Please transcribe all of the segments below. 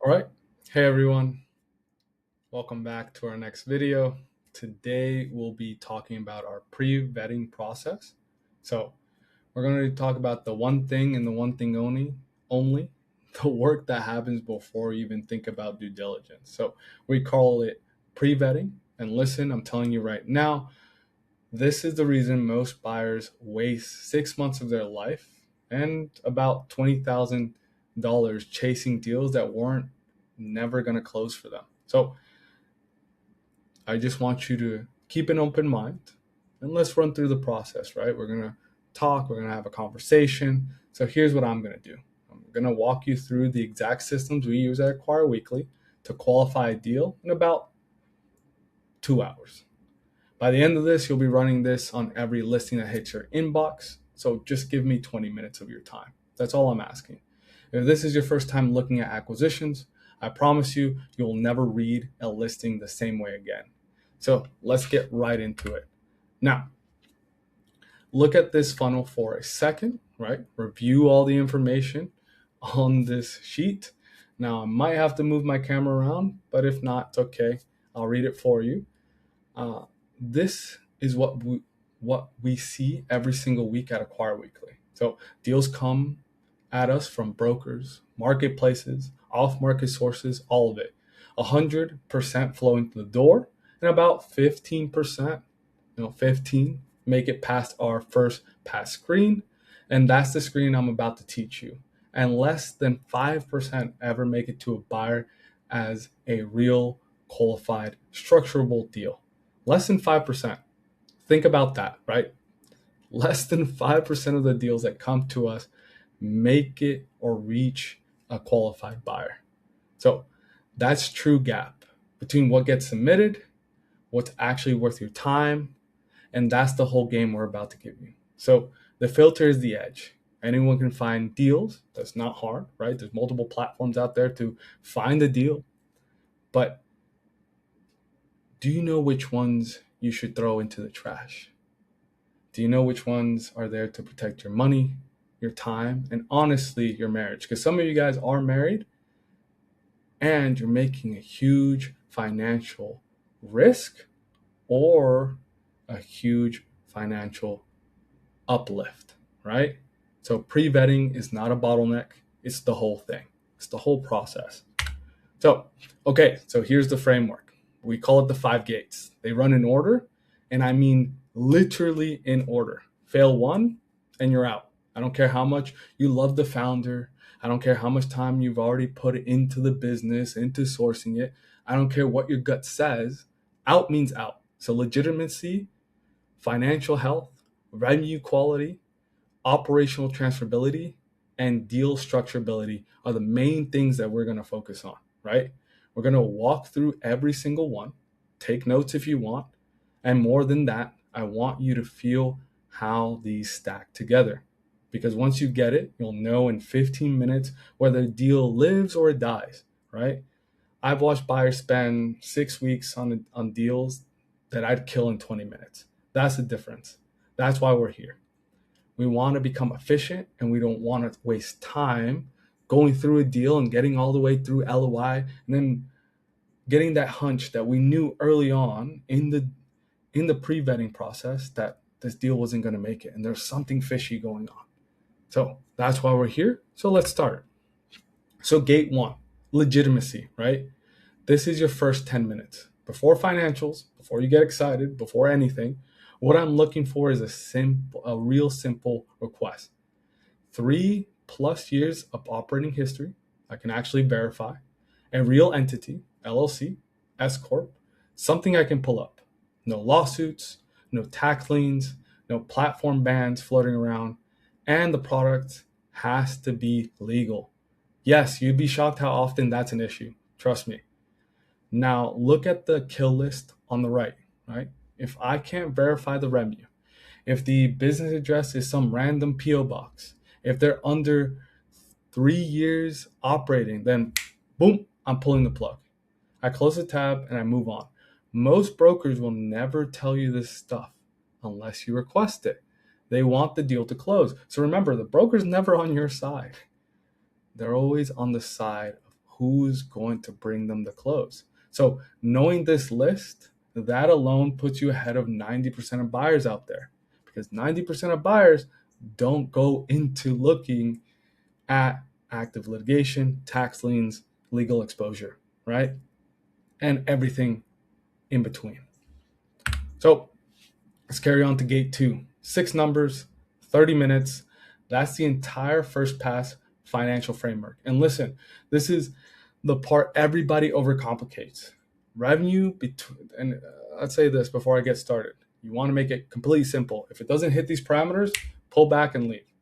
All right. Hey everyone. Welcome back to our next video. Today we'll be talking about our pre-vetting process. So we're going to talk about the one thing and the one thing only the work that happens before you even think about due diligence. So we call it pre-vetting. And listen, I'm telling you right now, this is the reason most buyers waste 6 months of their life and about $20,000 chasing deals that weren't never going to close for them. So I just want you to keep an open mind and let's run through the process, right? We're going to talk, we're going to have a conversation. So here's what I'm going to do. I'm going to walk you through the exact systems we use at Acquire Weekly to qualify a deal in about 2 hours. By the end of this, you'll be running this on every listing that hits your inbox. So just give me 20 minutes of your time. That's all I'm asking. If this is your first time looking at acquisitions, I promise you, you'll never read a listing the same way again. So let's get right into it. Now, look at this funnel for a second, right? Review all the information on this sheet. Now, I might have to move my camera around, but if not, it's okay. I'll read it for you. This is what we see every single week at Acquire Weekly. So deals come at us from brokers, marketplaces, off-market sources, all of it. 100% flowing to the door, and about 15%, 15 make it past our first pass screen, and that's the screen I'm about to teach you. And less than 5% ever make it to a buyer as a real qualified structurable deal. Less than 5%. Think about that, right? Less than 5% of the deals that come to us make it or reach a qualified buyer. So that's true gap between what gets submitted, what's actually worth your time, and that's the whole game we're about to give you. So the filter is the edge. Anyone can find deals. That's not hard, right? There's multiple platforms out there to find a deal. But do you know which ones you should throw into the trash? Do you know which ones are there to protect your money, your time, and honestly, your marriage? Because some of you guys are married and you're making a huge financial risk or a huge financial uplift, right? So pre-vetting is not a bottleneck. It's the whole thing. It's the whole process. So here's the framework. We call it the 5 gates. They run in order, and I mean literally in order. Fail one, and you're out. I don't care how much you love the founder. I don't care how much time you've already put into the business, into sourcing it. I don't care what your gut says. Out means out. So legitimacy, financial health, revenue quality, operational transferability, and deal structurability are the main things that we're going to focus on, right? We're going to walk through every single one, take notes if you want, and more than that, I want you to feel how these stack together. Because once you get it, you'll know in 15 minutes whether a deal lives or it dies, right? I've watched buyers spend 6 weeks on deals that I'd kill in 20 minutes. That's the difference. That's why we're here. We want to become efficient and we don't want to waste time going through a deal and getting all the way through LOI and then getting that hunch that we knew early on in the pre-vetting process that this deal wasn't going to make it and there's something fishy going on. So that's why we're here. So let's start. So gate one, legitimacy, right? This is your first 10 minutes. Before financials, before you get excited, before anything, what I'm looking for is a real simple request. 3+ years of operating history, I can actually verify. A real entity, LLC, S Corp, something I can pull up. No lawsuits, no tax liens, no platform bans floating around, and the product has to be legal. Yes, you'd be shocked how often that's an issue. Trust me. Now look at the kill list on the right? If I can't verify the revenue, if the business address is some random PO box, if they're under 3 years operating, then boom, I'm pulling the plug. I close the tab and I move on. Most brokers will never tell you this stuff unless you request it. They want the deal to close. So remember, the broker's never on your side. They're always on the side of who's going to bring them the close. So knowing this list, that alone puts you ahead of 90% of buyers out there, because 90% of buyers don't go into looking at active litigation, tax liens, legal exposure, right? And everything in between. So let's carry on to gate 2. 6 numbers, 30 minutes. That's the entire first pass financial framework. And listen, this is the part everybody overcomplicates. Revenue between, and let's say this before I get started. You want to make it completely simple. If it doesn't hit these parameters, pull back and leave.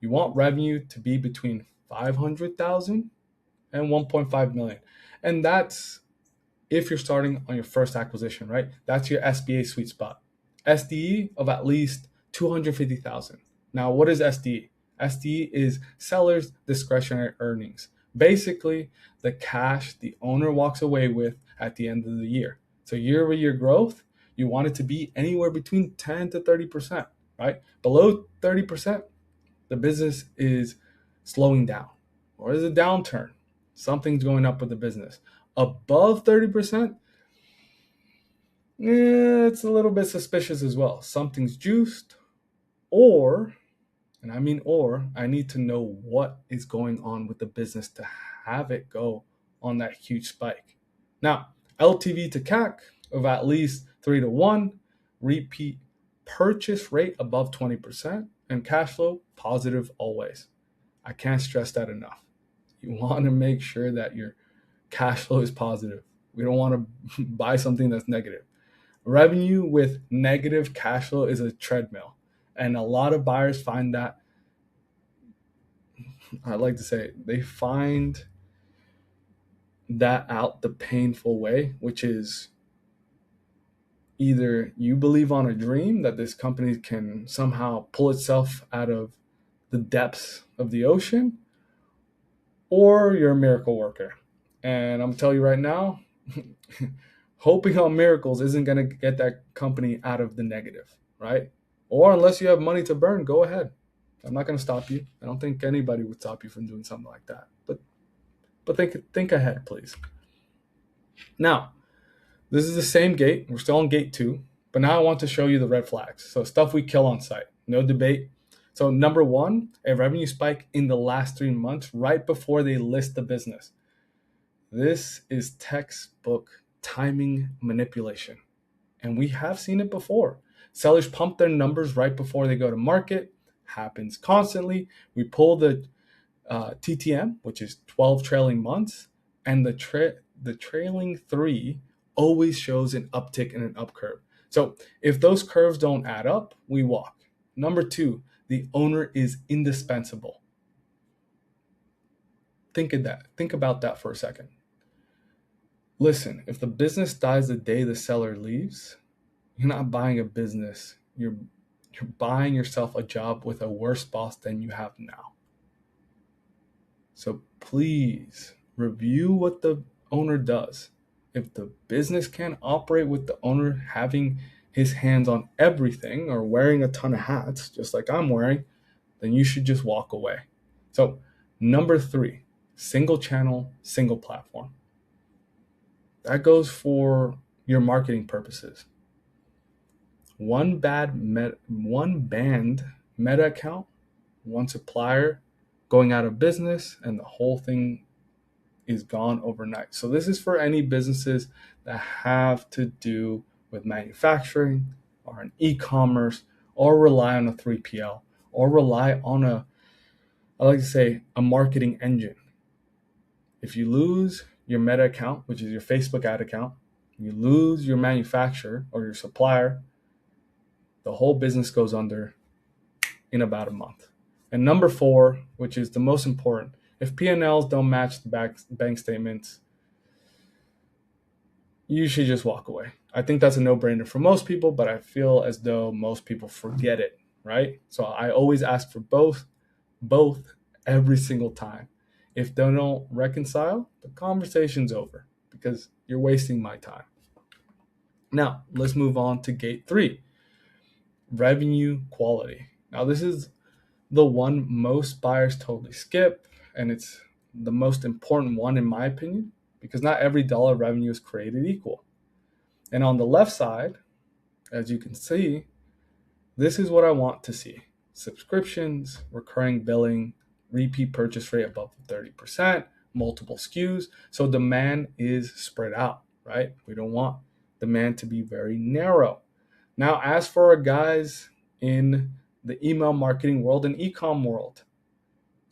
You want revenue to be between 500,000 and 1.5 million. And that's if you're starting on your first acquisition, right? That's your SBA sweet spot. SDE of at least 250,000. Now, what is SDE? SDE is seller's discretionary earnings. Basically, the cash the owner walks away with at the end of the year. So year-over-year growth, you want it to be anywhere between 10 to 30%, right? Below 30%, the business is slowing down, or is a downturn. Something's going up with the business. Above 30%, it's a little bit suspicious as well. Something's juiced, or, and I mean or, I need to know what is going on with the business to have it go on that huge spike. Now, LTV to CAC of at least 3 to 1, repeat purchase rate above 20%, and cash flow positive always. I can't stress that enough. You want to make sure that your cash flow is positive. We don't want to buy something that's negative. Revenue with negative cash flow is a treadmill. And a lot of buyers find that, I like to say, they find that out the painful way, which is either you believe on a dream that this company can somehow pull itself out of the depths of the ocean, or you're a miracle worker. And I'm telling you right now, hoping on miracles isn't going to get that company out of the negative, right? Or unless you have money to burn, go ahead. I'm not going to stop you. I don't think anybody would stop you from doing something like that. But think ahead, please. Now, this is the same gate. We're still on gate 2, but now I want to show you the red flags. So stuff we kill on site, no debate. So number 1, a revenue spike in the last 3 months right before they list the business. This is textbook timing manipulation. And we have seen it before. Sellers pump their numbers right before they go to market. Happens constantly. We pull the TTM, which is 12 trailing months, and the trailing 3 always shows an uptick and an up curve. So if those curves don't add up, we walk. Number 2, the owner is indispensable. Think about that for a second. Listen, if the business dies the day the seller leaves, you're not buying a business. You're buying yourself a job with a worse boss than you have now. So please review what the owner does. If the business can't operate with the owner having his hands on everything or wearing a ton of hats, just like I'm wearing, then you should just walk away. So number 3, single channel, single platform. That goes for your marketing purposes. One banned meta account, one supplier going out of business, and the whole thing is gone overnight. So this is for any businesses that have to do with manufacturing or an e-commerce, or rely on a 3PL, or rely on I like to say, a marketing engine. If you lose your meta account, which is your Facebook ad account, you lose your manufacturer or your supplier, the whole business goes under in about a month. And number 4, which is the most important, if P&Ls don't match the bank statements, you should just walk away. I think that's a no-brainer for most people, but I feel as though most people forget it, right? So I always ask for both every single time. If they don't reconcile, the conversation's over because you're wasting my time. Now, let's move on to gate 3, revenue quality. Now, this is the one most buyers totally skip, and it's the most important one in my opinion, because not every dollar of revenue is created equal. And on the left side, as you can see, this is what I want to see. Subscriptions, recurring billing, repeat purchase rate above 30%, multiple SKUs. So demand is spread out, right? We don't want demand to be very narrow. Now, as for our guys in the email marketing world and ecom world,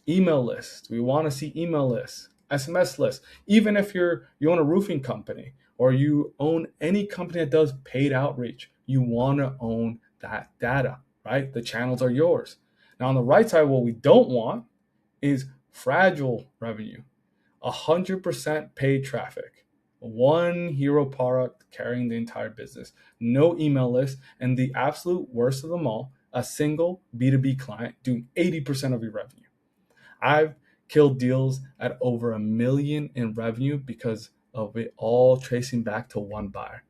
email lists. We want to see email lists, SMS lists. Even if you own a roofing company or you own any company that does paid outreach, you want to own that data, right? The channels are yours. Now on the right side, what we don't want is fragile revenue, 100% paid traffic, one hero product carrying the entire business, no email list, and the absolute worst of them all, a single B2B client doing 80% of your revenue. I've killed deals at over $1 million in revenue because of it all tracing back to one buyer.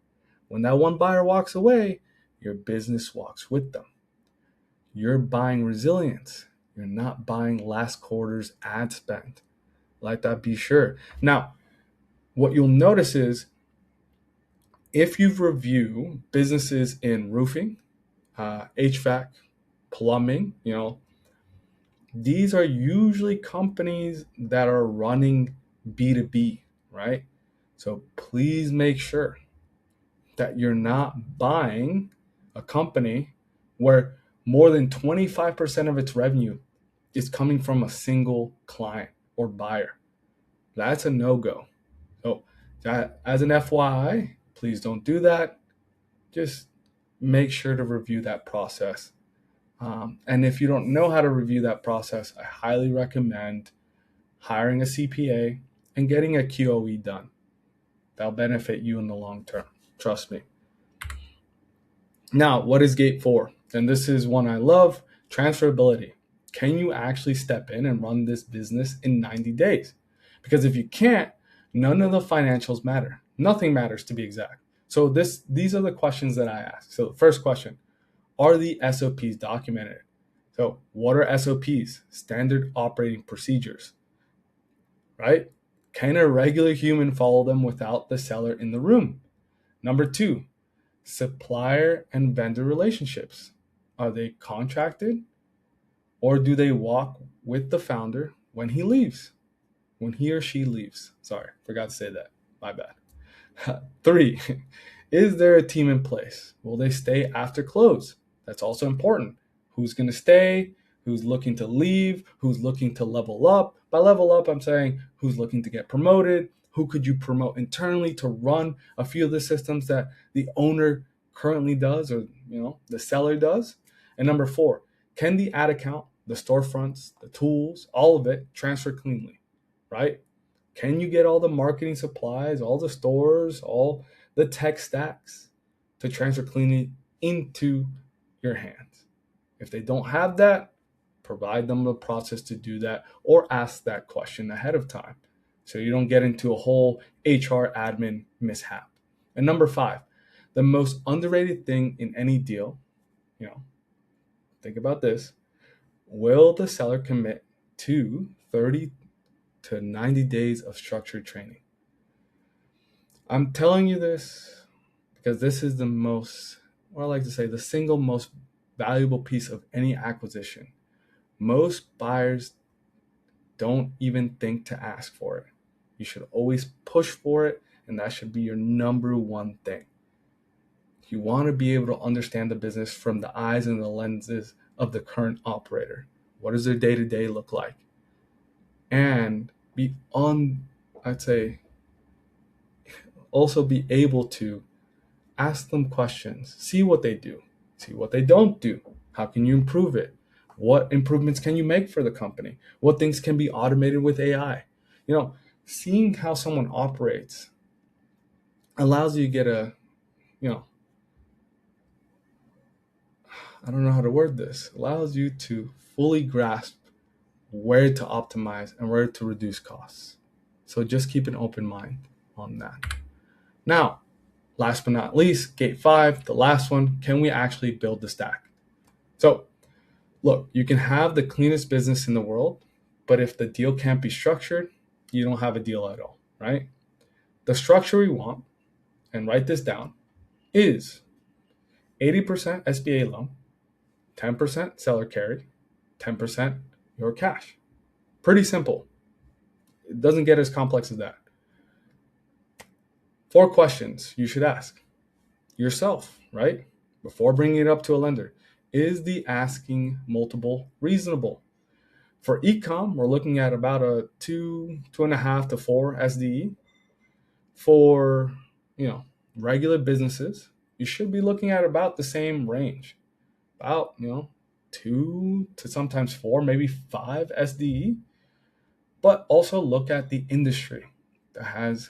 When that one buyer walks away, your business walks with them. You're buying resilience. You're not buying last quarter's ad spend. Let that be sure. Now, what you'll notice is if you've reviewed businesses in roofing, HVAC, plumbing, these are usually companies that are running B2B, right? So please make sure that you're not buying a company where more than 25% of its revenue is coming from a single client or buyer. That's a no-go. So as an FYI, please don't do that. Just make sure to review that process. And if you don't know how to review that process, I highly recommend hiring a CPA and getting a QOE done. That'll benefit you in the long term. Trust me. Now, what is gate 4? And this is one I love, transferability. Can you actually step in and run this business in 90 days? Because if you can't, none of the financials matter. Nothing matters, to be exact. So these are the questions that I ask. So the first question, are the SOPs documented? So what are SOPs? Standard operating procedures, right? Can a regular human follow them without the seller in the room? Number 2, supplier and vendor relationships. Are they contracted or do they walk with the founder when he leaves? When he or she leaves. Sorry, forgot to say that. My bad. 3, is there a team in place? Will they stay after close? That's also important. Who's going to stay? Who's looking to leave? Who's looking to level up? By level up, I'm saying who's looking to get promoted? Who could you promote internally to run a few of the systems that the owner currently does or the seller does? And number 4, can the ad account, the storefronts, the tools, all of it transfer cleanly, right? Can you get all the marketing supplies, all the stores, all the tech stacks to transfer cleanly into your hands? If they don't have that, provide them the process to do that or ask that question ahead of time so you don't get into a whole HR admin mishap. And number 5, the most underrated thing in any deal, think about this, will the seller commit to 30 to 90 days of structured training? I'm telling you this because this is the single most valuable piece of any acquisition. Most buyers don't even think to ask for it. You should always push for it, and that should be your number one thing. You want to be able to understand the business from the eyes and the lenses of the current operator. What does their day-to-day look like? And also be able to ask them questions, see what they do, see what they don't do. How can you improve it? What improvements can you make for the company? What things can be automated with AI? Seeing how someone operates allows you to get I don't know how to word this, allows you to fully grasp where to optimize and where to reduce costs. So just keep an open mind on that. Now, last but not least, gate 5, the last one, can we actually build the stack? So look, you can have the cleanest business in the world, but if the deal can't be structured, you don't have a deal at all, right? The structure we want, and write this down, is 80% SBA loan, 10% seller carry, 10% your cash. Pretty simple. It doesn't get as complex as that. 4 questions you should ask yourself, right? Before bringing it up to a lender. Is the asking multiple reasonable? For ecom, we're looking at about a 2.5 to 4 SDE. For, regular businesses, you should be looking at about the same range. About, 2 to sometimes 4, maybe 5 SDE. But also look at the industry. That has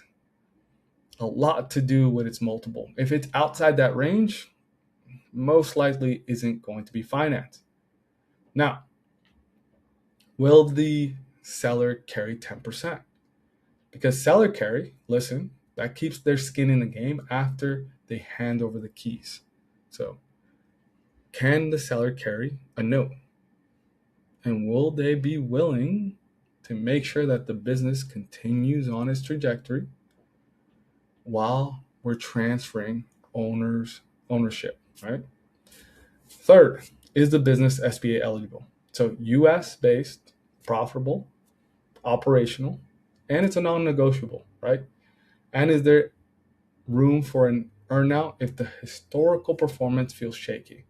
a lot to do with its multiple. If it's outside that range, most likely isn't going to be financed. Now, will the seller carry 10%? Because seller carry, listen, that keeps their skin in the game after they hand over the keys. So, can the seller carry a note? And will they be willing to make sure that the business continues on its trajectory while we're transferring ownership, right? Third, is the business SBA eligible? So US based, profitable, operational, and it's a non-negotiable, right? And is there room for an earnout if the historical performance feels shaky?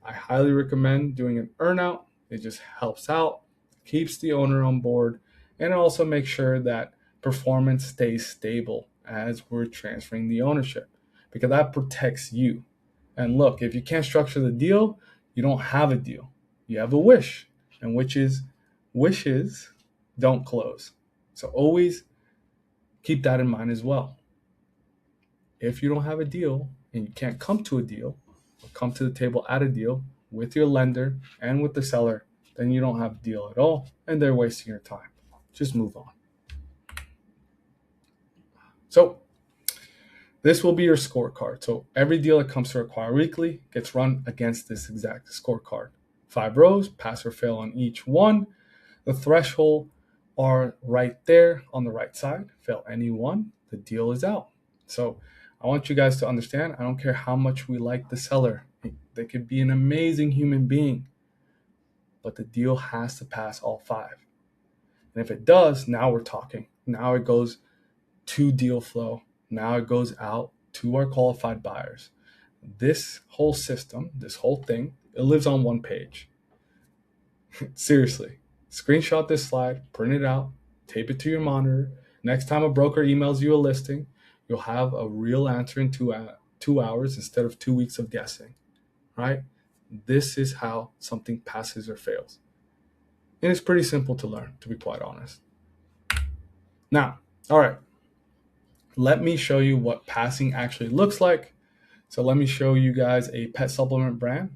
I highly recommend doing an earnout. It just helps out, keeps the owner on board, and also makes sure that performance stays stable as we're transferring the ownership, because that protects you. And look, if you can't structure the deal, you don't have a deal. You have a wish, and wishes don't close. So always keep that in mind as well. If you don't have a deal and you can't come to a deal, or come to the table at a deal with your lender and with the seller, then you don't have a deal at all, and they're wasting your time. Just move on. So this will be your scorecard. So every deal that comes to Acquire Weekly gets run against this exact scorecard. 5 rows, pass or fail on each one. The threshold are right there on the right side. Fail any one, the deal is out. So I want you guys to understand, I don't care how much we like the seller. They could be an amazing human being, but the deal has to pass all 5. And if it does, now we're talking. Now it goes to deal flow. Now it goes out to our qualified buyers. This whole system, this whole thing, it lives on one page. Seriously, screenshot this slide, print it out, tape it to your monitor. Next time a broker emails you a listing, you'll have a real answer in 2 hours instead of 2 weeks of guessing, right? This is how something passes or fails. And it's pretty simple to learn, to be quite honest. Now, all right, let me show you what passing actually looks like. So let me show you guys a pet supplement brand,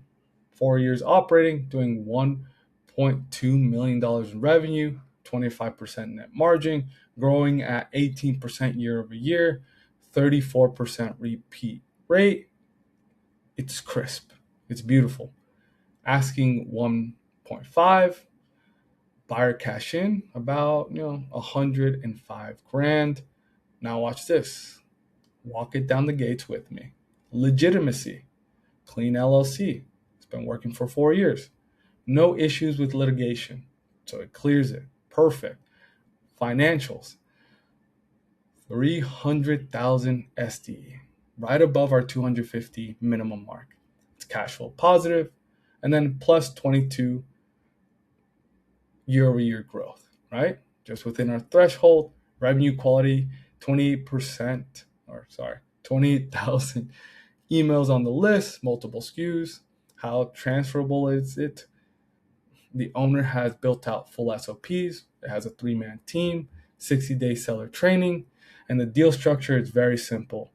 4 years operating, doing $1.2 million in revenue, 25% net margin, growing at 18% year over year, 34% repeat rate. It's crisp. It's beautiful. Asking 1.5, buyer cash in about 105 grand. Now watch this. Walk it down the gates with me. Legitimacy. Clean LLC. It's been working for 4 years. No issues with litigation. So it clears it. Perfect. Financials. 300,000 SDE. Right above our 250 minimum mark. It's cash flow positive. And then plus 22 year over year growth, right? Just within our threshold. Revenue quality, 28%, 28,000 emails on the list, multiple SKUs. How transferable is it? The owner has built out full SOPs. It has a 3-man team, 60-day seller training, and the deal structure is very simple.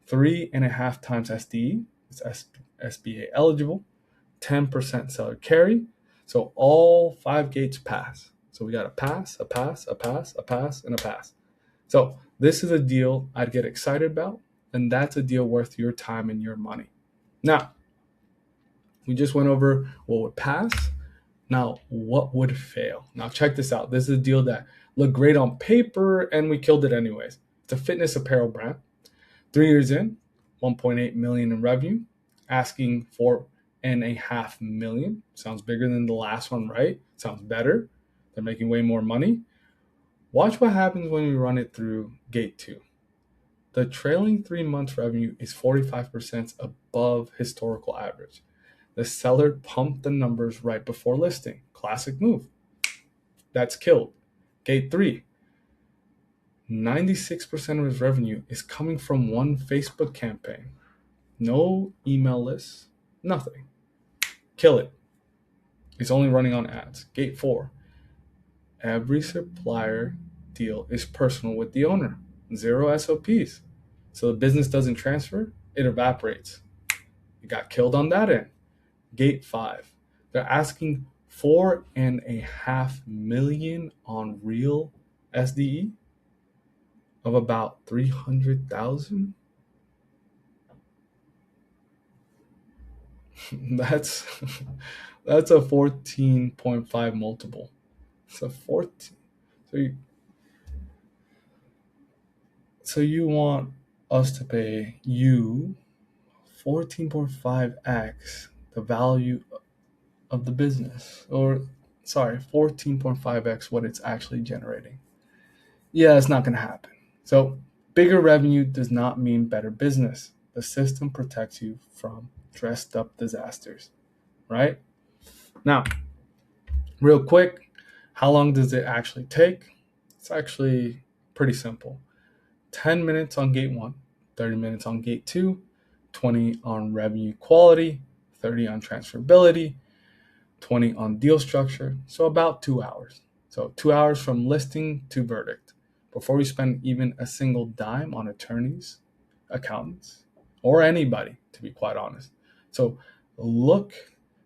3.5 times SDE, it's SBA eligible, 10% seller carry. So all 5 gates pass. So we got a pass, a pass, a pass, a pass, and a pass. So this is a deal I'd get excited about, and that's a deal worth your time and your money. Now, we just went over what would pass. Now, what would fail? Now, check this out. This is a deal that looked great on paper, and we killed it anyways. It's a fitness apparel brand. 3 years in, 1.8 million in revenue, asking for $4.5 million. Sounds bigger than the last one, right? Sounds better. They're making way more money. Watch what happens when we run it through gate 2. The trailing 3 months revenue is 45% above historical average. The seller pumped the numbers right before listing. Classic move. That's killed. Gate 3. 96% of his revenue is coming from one Facebook campaign. No email lists, nothing. Kill it. It's only running on ads. Gate 4. Every supplier deal is personal with the owner. 0 SOPs. So the business doesn't transfer, it evaporates. It got killed on that end. Gate 5. They're asking $4.5 million on real SDE of about 300,000. That's a 14.5 multiple. It's a 14. So you want us to pay you 14.5x the value of the business, or 14.5x what it's actually generating. Yeah, it's not going to happen. So bigger revenue does not mean better business. The system protects you from dressed up disasters, right? Now, real quick, how long does it actually take? It's actually pretty simple. 10 minutes on gate 1, 30 minutes on gate 2, 20 on revenue quality, 30 on transferability, 20 on deal structure. So about 2 hours. So 2 hours from listing to verdict before we spend even a single dime on attorneys, accountants, or anybody, to be quite honest. So look,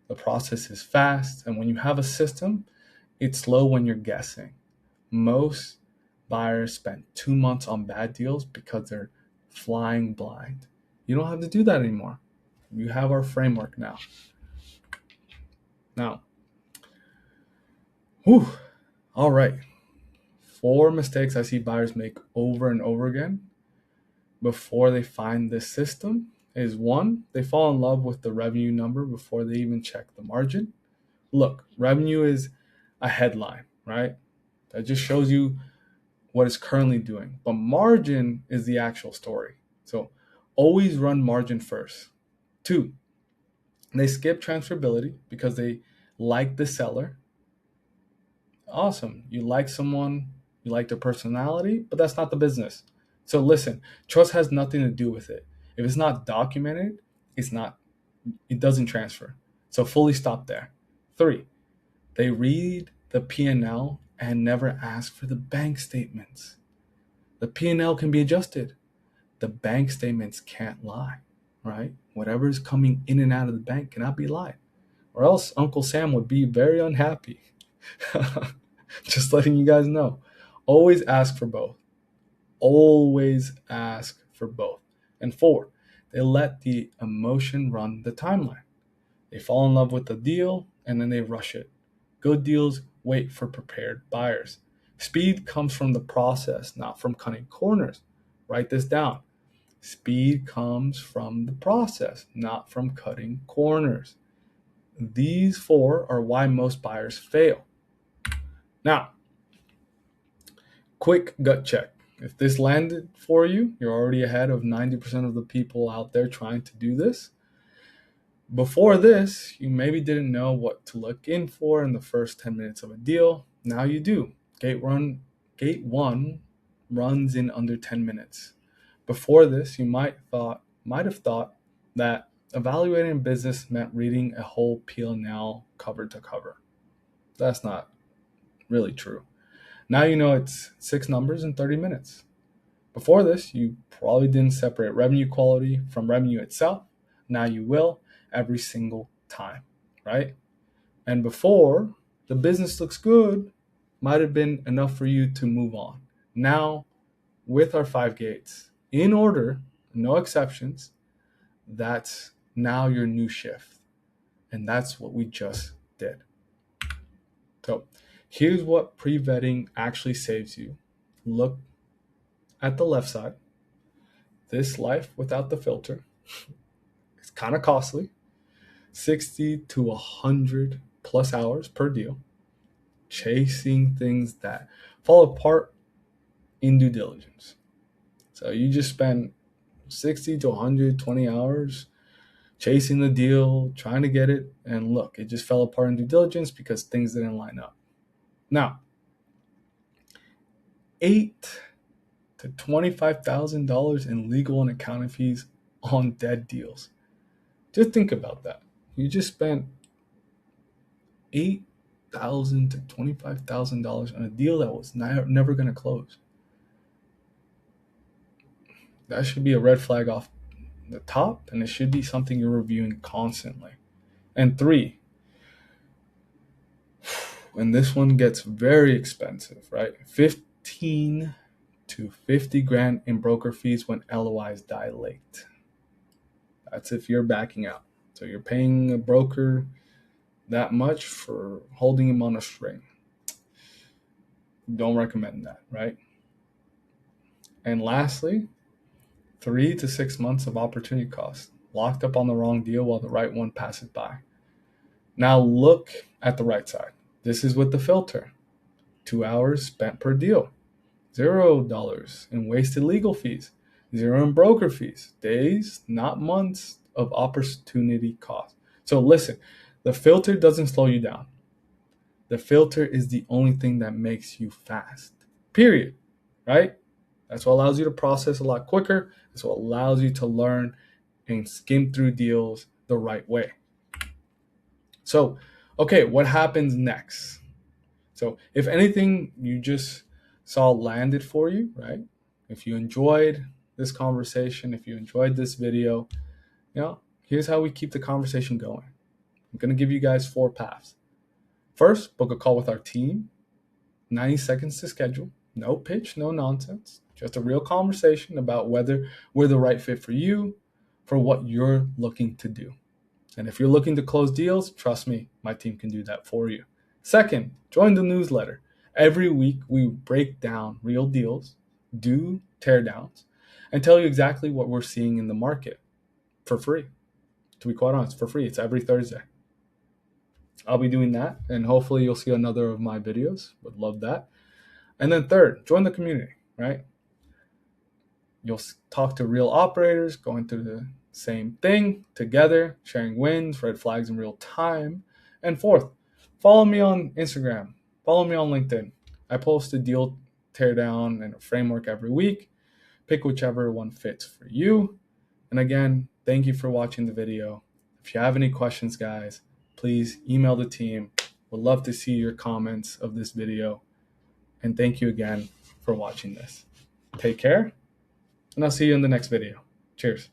the process is fast. And when you have a system, it's slow when you're guessing. Most buyers spend 2 months on bad deals because they're flying blind. You don't have to do that anymore. You have our framework now. All right. 4 mistakes I see buyers make over and over again before they find this system is: 1, they fall in love with the revenue number before they even check the margin. Look, revenue is a headline, right? That just shows you what it's currently doing. But margin is the actual story. So always run margin first. 2, they skip transferability because they like the seller. Awesome. You like someone, you like their personality, but that's not the business. So listen, trust has nothing to do with it. If it's not documented, it doesn't transfer. So fully stop there. 3, they read the P&L and never ask for the bank statements. The P&L can be adjusted. The bank statements can't lie, right? Whatever is coming in and out of the bank cannot be lied, or else Uncle Sam would be very unhappy. Just letting you guys know. Always ask for both. Always ask for both. And 4, they let the emotion run the timeline. They fall in love with the deal and then they rush it. Good deals wait for prepared buyers. Speed comes from the process, not from cutting corners. Write this down. Speed comes from the process, not from cutting corners. These 4 are why most buyers fail. Now, quick gut check. If this landed for you, you're already ahead of 90% of the people out there trying to do this. Before this, you maybe didn't know what to look in for in the first 10 minutes of a deal. Now you do. Gate 1 runs in under 10 minutes. Before this, you might have thought that evaluating a business meant reading a whole P&L cover to cover. That's not really true. Now you know it's 6 numbers in 30 minutes. Before this, you probably didn't separate revenue quality from revenue itself. Now you will every single time, right? And before, the business looks good, might have been enough for you to move on. Now, with our 5 gates, in order, no exceptions, that's now your new shift. And that's what we just did. So Here's what pre-vetting actually saves you. Look at the left side. This life without the filter. It's kind of costly. 60 to 100 plus hours per deal. Chasing things that fall apart in due diligence. So you just spend 60 to 120 hours chasing the deal, trying to get it, and look, it just fell apart in due diligence because things didn't line up. Now, $8,000 to $25,000 in legal and accounting fees on dead deals. Just think about that. You just spent $8,000 to $25,000 on a deal that was never going to close. That should be a red flag off the top, and it should be something you're reviewing constantly. And 3, and this one gets very expensive, right? 15 to 50 grand in broker fees when LOIs die late. That's if you're backing out. So you're paying a broker that much for holding him on a string. Don't recommend that, right? And lastly, 3 to 6 months of opportunity cost, locked up on the wrong deal while the right one passes by. Now look at the right side. This is with the filter. 2 hours spent per deal. $0 in wasted legal fees. 0 in broker fees. Days, not months of opportunity cost. So listen, the filter doesn't slow you down. The filter is the only thing that makes you fast. Period. Right? That's what allows you to process a lot quicker. That's what allows you to learn and skim through deals the right way. So, okay, what happens next? So if anything you just saw landed for you, right? If you enjoyed this conversation, if you enjoyed this video, here's how we keep the conversation going. I'm going to give you guys 4 paths. First, book a call with our team. 90 seconds to schedule. No pitch, no nonsense. Just a real conversation about whether we're the right fit for you, for what you're looking to do. And if you're looking to close deals, trust me, my team can do that for you. Second, join the newsletter. Every week, we break down real deals, do teardowns, and tell you exactly what we're seeing in the market for free. To be quite honest, for free. It's every Thursday. I'll be doing that, and hopefully you'll see another of my videos. Would love that. And then third, join the community, right? You'll talk to real operators going through the same thing together, sharing wins, red flags in real time. And fourth, follow me on Instagram. Follow me on LinkedIn. I post a deal teardown and a framework every week. Pick whichever one fits for you. And again, thank you for watching the video. If you have any questions, guys, please email the team. We'd love to see your comments of this video. And thank you again for watching this. Take care, and I'll see you in the next video. Cheers.